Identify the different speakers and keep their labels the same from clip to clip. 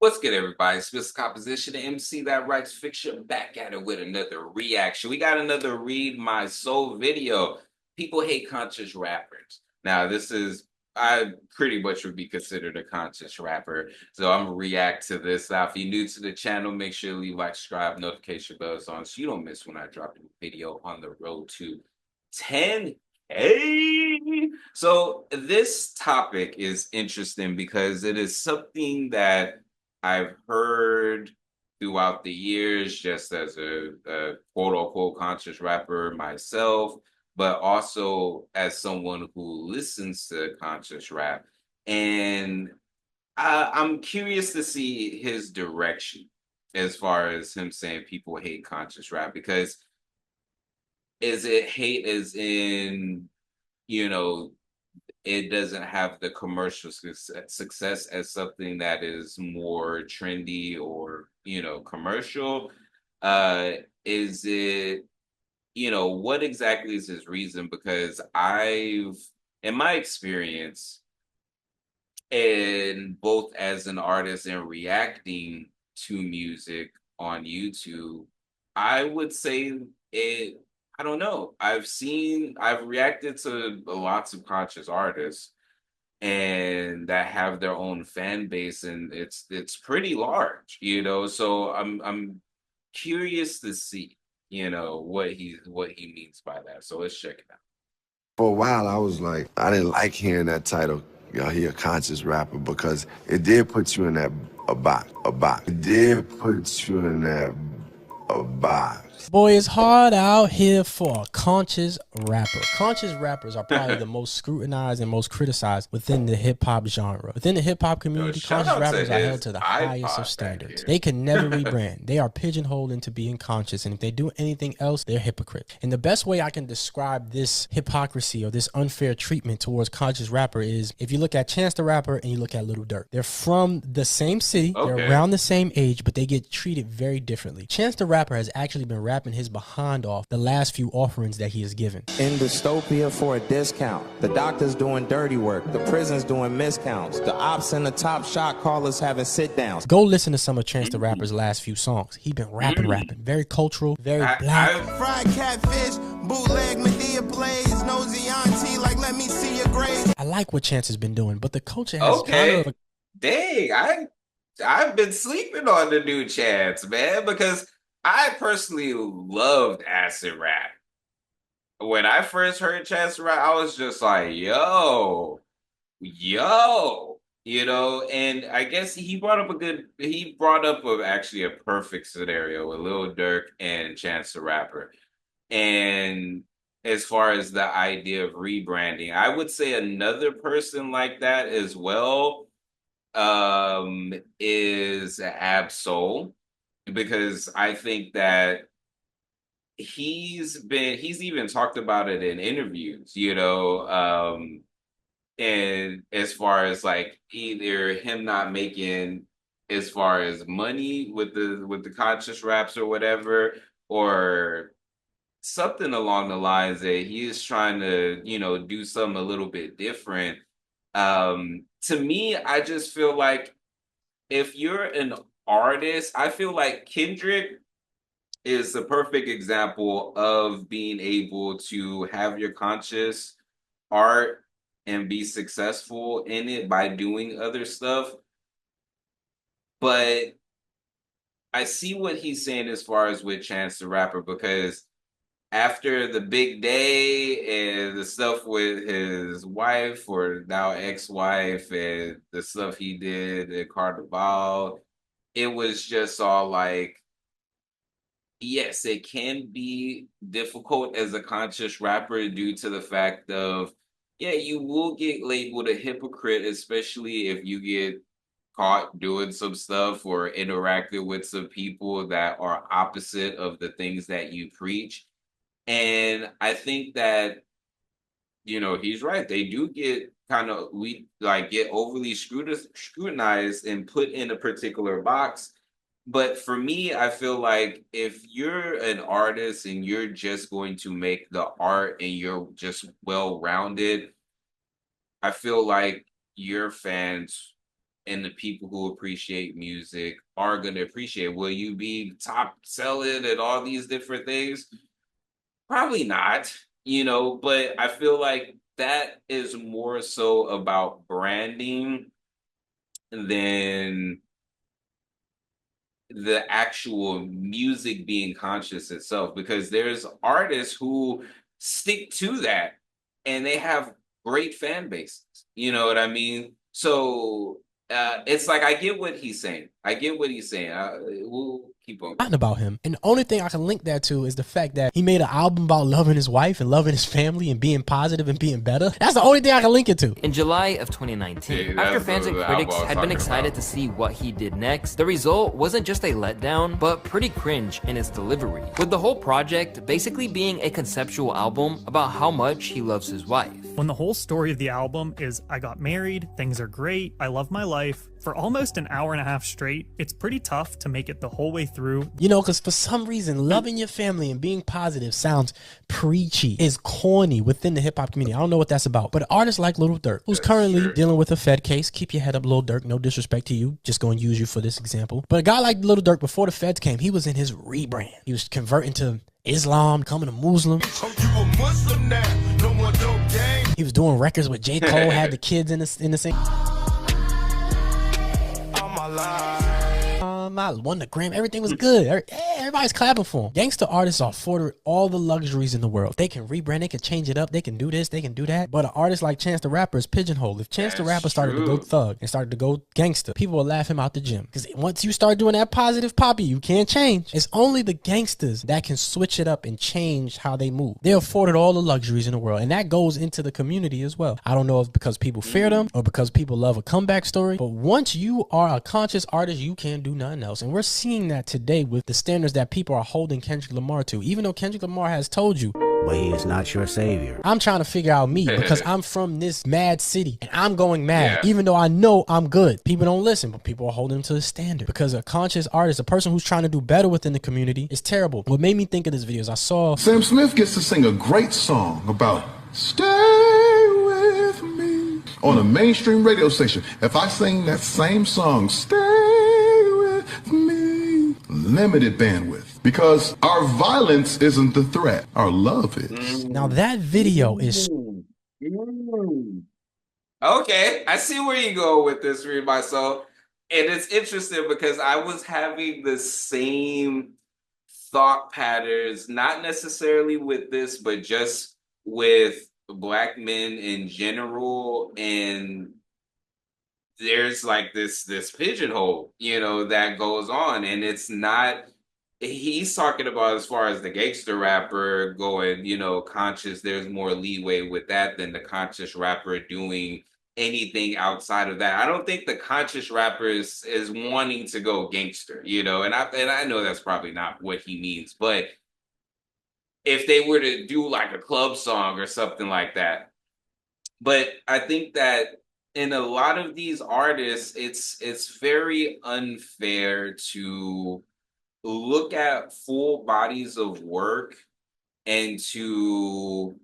Speaker 1: What's good, everybody? It's Mr. Composition, the MC that writes fiction, back at it with another reaction. We got another Read My Soul video. People hate conscious rappers. Now, I pretty much would be considered a conscious rapper. So I'm gonna react to this. Now, if you're new to the channel, make sure to leave like, subscribe, notification bells on so you don't miss when I drop a new video on the road to 10K. So this topic is interesting because it is something that I've heard throughout the years, just as a quote unquote conscious rapper myself, but also as someone who listens to conscious rap. And I'm curious to see his direction as far as him saying people hate conscious rap, because is it hate as in, you know, it doesn't have the commercial success as something that is more trendy or commercial? Is it, what exactly is his reason? Because I've, in my experience, and both as an artist and reacting to music on YouTube, I would say it, I don't know. I've reacted to lots of conscious artists and that have their own fan base, and it's pretty large, So I'm curious to see, what he means by that. So let's check it out.
Speaker 2: For a while, I was like, I didn't like hearing that title. He a conscious rapper because it did put you in that a box. It did put you in that a box.
Speaker 3: Boy, it's hard out here for a conscious rapper. Conscious rappers are probably the most scrutinized and most criticized within the hip hop genre. Within the hip hop community, conscious rappers are held to the highest of standards. They can never rebrand. They are pigeonholed into being conscious, and if they do anything else, they're hypocrite. And the best way I can describe this hypocrisy or this unfair treatment towards conscious rapper is if you look at Chance the Rapper and you look at Little Durk. They're from the same city, they're around the same age, but they get treated very differently. Chance the Rapper has actually been rapping his behind off the last few offerings that he has given.
Speaker 4: In dystopia for a discount, the doctor's doing dirty work, the prison's doing miscounts, the ops and the top shot callers having sit downs.
Speaker 3: Go listen to some of Chance the Rapper's last few songs. He been rapping, very cultural, very black.
Speaker 4: Fried catfish, bootleg Medea plays, nosy auntie, like let me see your grades.
Speaker 3: I like what Chance has been doing, but the culture has kind of
Speaker 1: Dang, I've been sleeping on the new Chance, man, because I personally loved acid rap. When I first heard Chance rap, I was just like, yo, and I guess he brought up actually a perfect scenario with Lil Durk and Chance the Rapper. And as far as the idea of rebranding, I would say another person like that as well is Ab-Soul, because I think that he's even talked about it in interviews, and as far as like either him not making as far as money with the conscious raps or whatever, or something along the lines that he is trying to, do something a little bit different. To me, I just feel like if you're an artist, I feel like Kendrick is the perfect example of being able to have your conscious art and be successful in it by doing other stuff. But I see what he's saying as far as with Chance the Rapper, because after the big day and the stuff with his wife, or now ex-wife, and the stuff he did at Carnival, it was just all like, yes, it can be difficult as a conscious rapper due to the fact of, yeah, you will get labeled a hypocrite, especially if you get caught doing some stuff or interacted with some people that are opposite of the things that you preach. And I think that, he's right. They do get get overly scrutinized and put in a particular box. But for me, I feel like if you're an artist and you're just going to make the art and you're just well rounded, I feel like your fans and the people who appreciate music are going to appreciate. Will you be top selling and all these different things? Probably not, but I feel like that is more so about branding than the actual music being conscious itself, because there's artists who stick to that and they have great fan bases. You know what I mean? So it's like I get what he's saying. I get what he's saying. We'll keep on going.
Speaker 3: About him. And the only thing I can link that to is the fact that he made an album about loving his wife and loving his family and being positive and being better. That's the only thing I can link it to.
Speaker 5: In July of 2019, after fans and critics had been excited to see what he did next, the result wasn't just a letdown, but pretty cringe in its delivery, with the whole project basically being a conceptual album about how much he loves his wife.
Speaker 6: When the whole story of the album is I got married, things are great, I love my life, for almost an hour and a half straight, it's pretty tough to make it the whole way through.
Speaker 3: Because for some reason, loving your family and being positive sounds preachy, is corny within the hip hop community. I don't know what that's about. But artists like Lil Durk, who's currently dealing with a Fed case, keep your head up, Lil Durk, no disrespect to you, just going to use you for this example. But a guy like Lil Durk, before the Feds came, he was in his rebrand. He was converting to Islam, becoming a Muslim. He was doing records with J. Cole, had the kids in the same. I won the Grammy. Everything was good. Everybody's clapping for him. Gangster artists are afforded all the luxuries in the world. They can rebrand, they can change it up, they can do this, they can do that. But an artist like Chance the Rapper is pigeonholed. If Chance the Rapper started to go thug and started to go gangster, people will laugh him out the gym. Because once you start doing that positive poppy, you can't change. It's only the gangsters that can switch it up and change how they move. They're afforded all the luxuries in the world. And that goes into the community as well. I don't know if it's because people fear them or because people love a comeback story. But once you are a conscious artist, you can't do nothing else. And we're seeing that today with the standards that people are holding Kendrick Lamar to. Even though Kendrick Lamar has told you,
Speaker 7: but he is not your savior.
Speaker 3: I'm trying to figure out me because I'm from this mad city and I'm going mad, even though I know I'm good. People don't listen, but people are holding him to the standard because a conscious artist, a person who's trying to do better within the community, is terrible. What made me think of this video is I saw
Speaker 8: Sam Smith gets to sing a great song about stay with me on a mainstream radio station. If I sing that same song, stay with me, limited bandwidth. Because our violence isn't the threat. Our love is.
Speaker 3: Now that video is...
Speaker 1: Okay, I see where you go with this, Read My Soul. And it's interesting because I was having the same thought patterns, not necessarily with this, but just with Black men in general. And there's like this pigeonhole, that goes on. And it's not... He's talking about as far as the gangster rapper going, conscious, there's more leeway with that than the conscious rapper doing anything outside of that. I don't think the conscious rapper is wanting to go gangster, and I know that's probably not what he means, but if they were to do like a club song or something like that. But I think that in a lot of these artists, it's very unfair to look at full bodies of work and to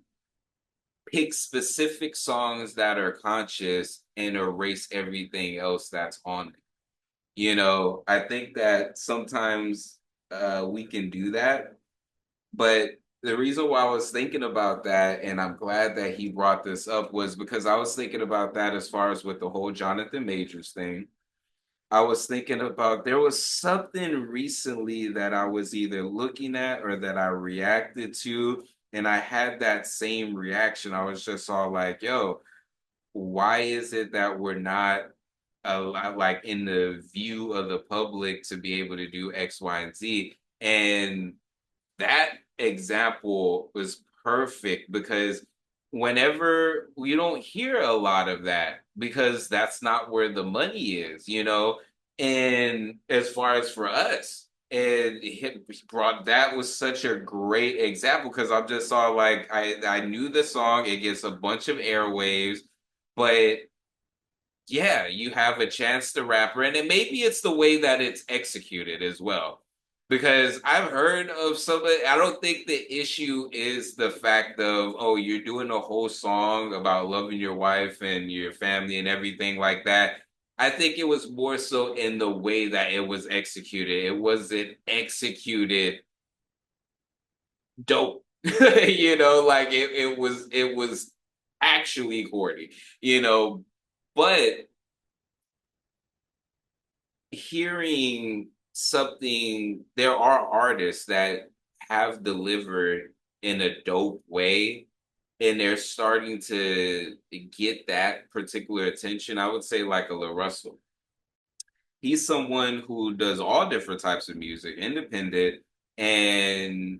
Speaker 1: pick specific songs that are conscious and erase everything else that's on it. I think that sometimes we can do that. But the reason why I was thinking about that, and I'm glad that he brought this up, was because I was thinking about that as far as with the whole Jonathan Majors thing. I was thinking about, there was something recently that I was either looking at or that I reacted to, and I had that same reaction. I was just all like, yo, why is it that we're not like in the view of the public to be able to do X, Y, and Z? And that example was perfect because whenever we don't hear a lot of that, because that's not where the money is, and as far as for us, and that was such a great example because I just saw like I knew the song, it gets a bunch of airwaves, but yeah, you have a Chance the Rapper, and maybe it's the way that it's executed as well. Because I've heard of somebody, I don't think the issue is the fact of, oh, you're doing a whole song about loving your wife and your family and everything like that. I think it was more so in the way that it was executed. It wasn't executed dope. Like it was actually corny. But hearing something, there are artists that have delivered in a dope way, and they're starting to get that particular attention. I would say like a Lil Russell. He's someone who does all different types of music, independent, and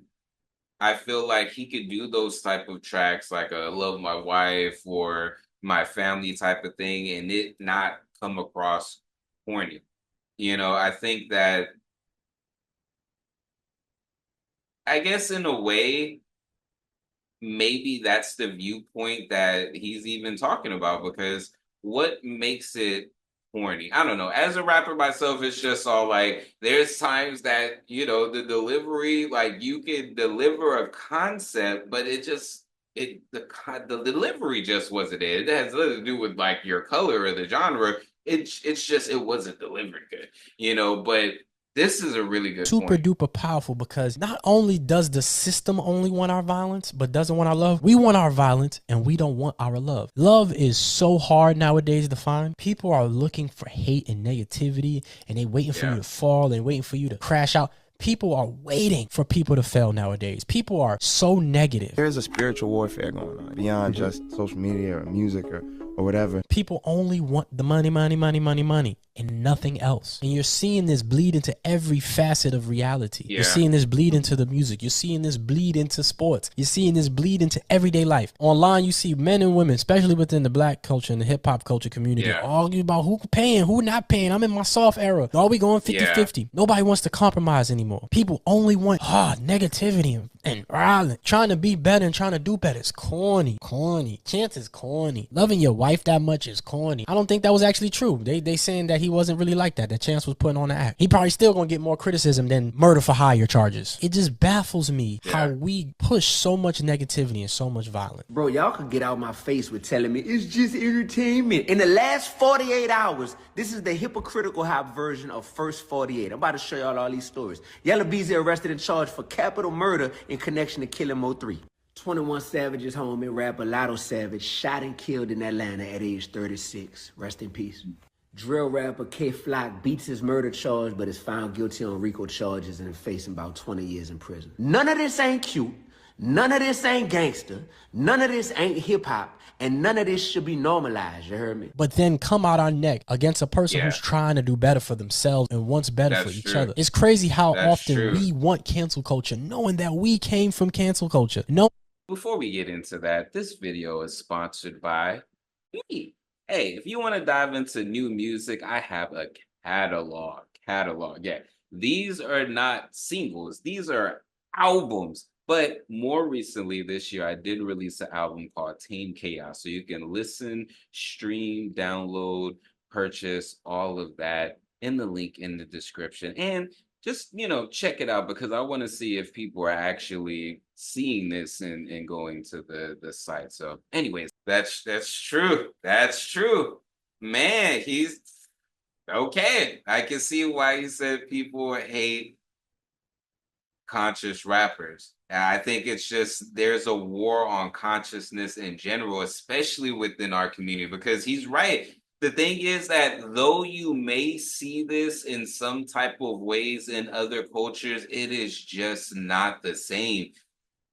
Speaker 1: I feel like he could do those type of tracks like a Love My Wife or My Family type of thing and it not come across corny. I think that, I guess in a way, maybe that's the viewpoint that he's even talking about because what makes it corny? I don't know. As a rapper myself, it's just all like there's times that, the delivery, like you can deliver a concept, but the delivery just wasn't it. It has nothing to do with like your color or the genre. It's just it wasn't delivered good. But this is a really good
Speaker 3: super
Speaker 1: point.
Speaker 3: duper powerful because not only does the system only want our violence, but doesn't want our love. We want our violence and we don't want our love. Love is so hard nowadays to find. People are looking for hate and negativity and they waiting for you to fall and waiting for you to crash out. People are waiting for people to fail nowadays. People are so negative.
Speaker 9: There's a spiritual warfare going on beyond just social media or music or whatever.
Speaker 3: People only want the money, money, money, money, money, and nothing else. And you're seeing this bleed into every facet of reality. You're seeing this bleed into the music. You're seeing this bleed into sports. You're seeing this bleed into everyday life. Online, you see men and women, especially within the black culture and the hip hop culture community, arguing about who paying, who not paying. I'm in my soft era. Are we going 50-50? Nobody wants to compromise anymore. People only want negativity and trying to be better and trying to do better. It's corny. Chance is corny. Loving your wife that much is corny. I don't think that was actually true. They saying that he wasn't really like that. That Chance was putting on the act. He probably still gonna get more criticism than murder for hire charges. It just baffles me how we push so much negativity and so much violence.
Speaker 7: Bro, y'all could get out my face with telling me it's just entertainment. In the last 48 hours, this is the hypocritical hop version of First 48. I'm about to show y'all all these stories. Yella Beezy arrested and charged for capital murder in connection to killing Mo 3. 21 Savage's homie, rapper Lotto Savage, shot and killed in Atlanta at age 36. Rest in peace. Drill rapper K Flock beats his murder charge, but is found guilty on RICO charges and is facing about 20 years in prison. None of this ain't cute. None of this ain't gangster. None of this ain't hip hop. And none of this should be normalized, you heard me?
Speaker 3: But then come out our neck against a person who's trying to do better for themselves and wants better for each other. It's crazy how often we want cancel culture, knowing that we came from cancel culture.
Speaker 1: Before we get into that, this video is sponsored by me. Hey, if you want to dive into new music, I have a catalog. Yeah, these are not singles. These are albums. But more recently this year, I did release an album called Tame Chaos. So you can listen, stream, download, purchase, all of that in the link in the description. And just, check it out because I want to see if people are actually seeing this and going to the site. So anyways, that's true. That's true. Man, he's okay. I can see why he said people hate conscious rappers. I think it's just there's a war on consciousness in general, especially within our community, because he's right. The thing is that though you may see this in some type of ways in other cultures, it is just not the same.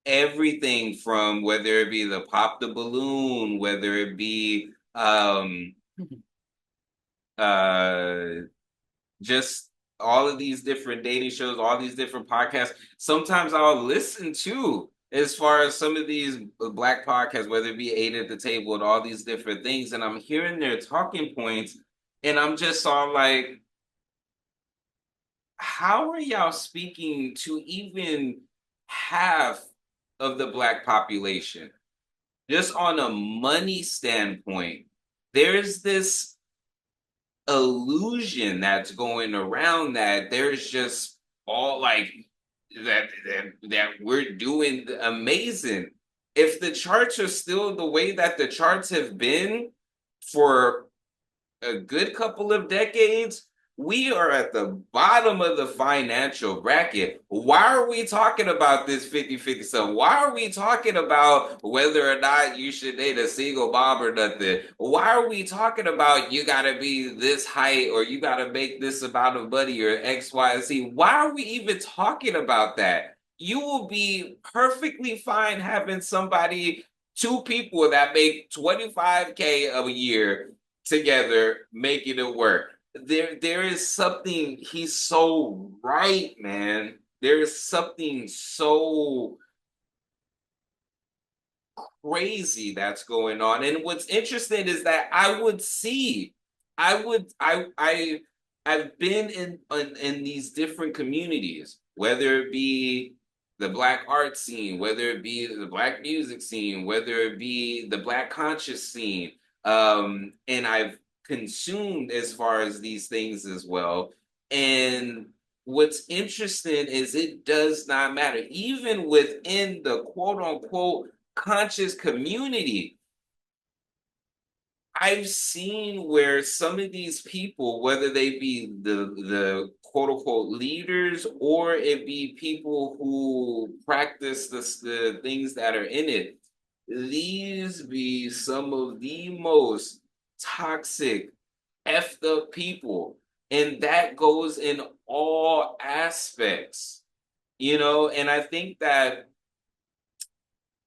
Speaker 1: Everything from whether it be the pop the balloon, whether it be just all of these different dating shows, all these different podcasts. Sometimes I'll listen to as far as some of these black podcasts, whether it be Eight at the Table and all these different things, and I'm hearing their talking points, and I'm just all like, how are y'all speaking to even half of the black population? Just on a money standpoint, there's this illusion that's going around that there's just all like that we're doing amazing. If the charts are still the way that the charts have been for a good couple of decades, we are at the bottom of the financial bracket. Why are we talking about this 50-50 stuff? Why are we talking about whether or not you should date a single mom or nothing? Why are we talking about you gotta be this height or you gotta make this amount of money or X, Y, and Z? Why are we even talking about that? You will be perfectly fine having somebody, two people that make 25K a year together, making it work. There is something, he's so right, man. There is something so crazy that's going on. And what's interesting is that I've been in these different communities, whether it be the black art scene, whether it be the black music scene, whether it be the black conscious scene. And I've consumed as far as these things as well. And what's interesting is it does not matter. Even within the quote unquote conscious community, I've seen where some of these people, whether they be the quote unquote leaders or it be people who practice the things that are in it, these be some of the most toxic, effed up people. And that goes in all aspects, and I think that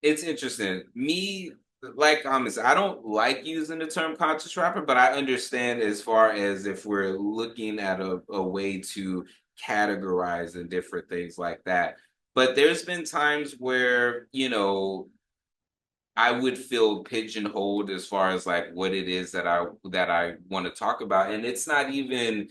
Speaker 1: it's interesting. Me, like I don't like using the term conscious rapper, but I understand as far as if we're looking at a way to categorize and different things like that. But there's been times where, I would feel pigeonholed as far as like what it is that I want to talk about. And it's not even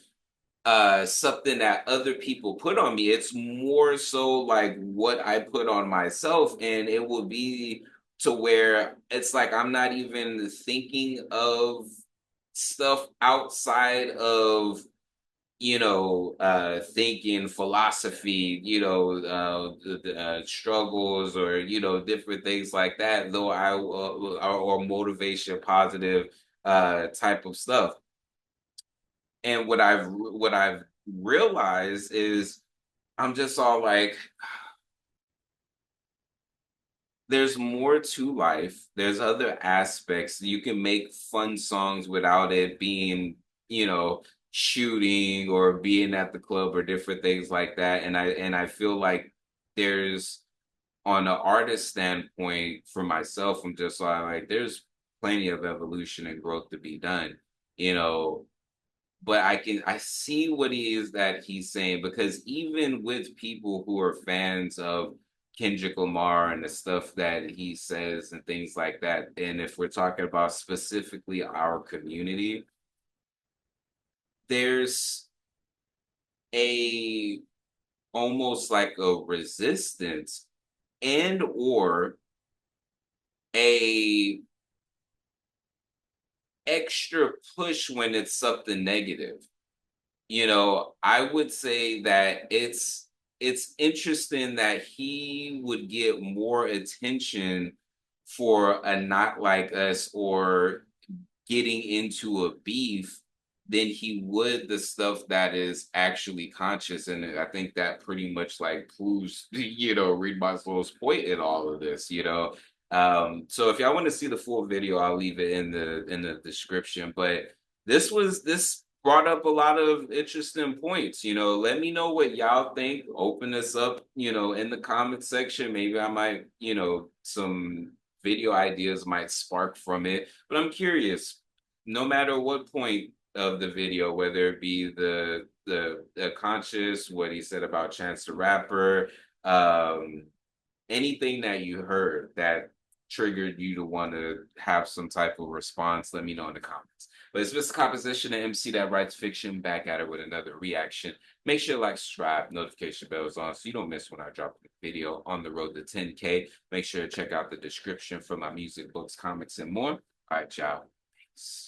Speaker 1: something that other people put on me. It's more so like what I put on myself, and it will be to where it's like I'm not even thinking of stuff outside of thinking philosophy, struggles or different things like that. Though or motivation, positive type of stuff. And what I've realized is I'm just all like, there's more to life. There's other aspects. You can make fun songs without it being, shooting or being at the club or different things like that. And I feel like there's on an artist standpoint for myself, I'm just like there's plenty of evolution and growth to be done. You know, but I see what he is that he's saying, because even with people who are fans of Kendrick Lamar and the stuff that he says and things like that, and if we're talking about specifically our community, there's a almost like a resistance and or a extra push when it's something negative. I would say that it's interesting that he would get more attention for a not like us or getting into a beef than he would the stuff that is actually conscious. And I think that pretty much like proves, Reed Maslow's point in all of this. So if y'all want to see the full video, I'll leave it in the description. But this brought up a lot of interesting points. Let me know what y'all think. Open this up, in the comment section. Maybe I might, some video ideas might spark from it. But I'm curious, no matter what point of the video, whether it be the conscious, what he said about Chance the Rapper, anything that you heard that triggered you to want to have some type of response, let me know in the comments. But it's Mr. Composition, the MC that writes fiction, back at it with another reaction. Make sure to like, subscribe, notification bells on so you don't miss when I drop a video on the road to 10K. Make sure to check out the description for my music, books, comics, and more. All right, y'all. Peace.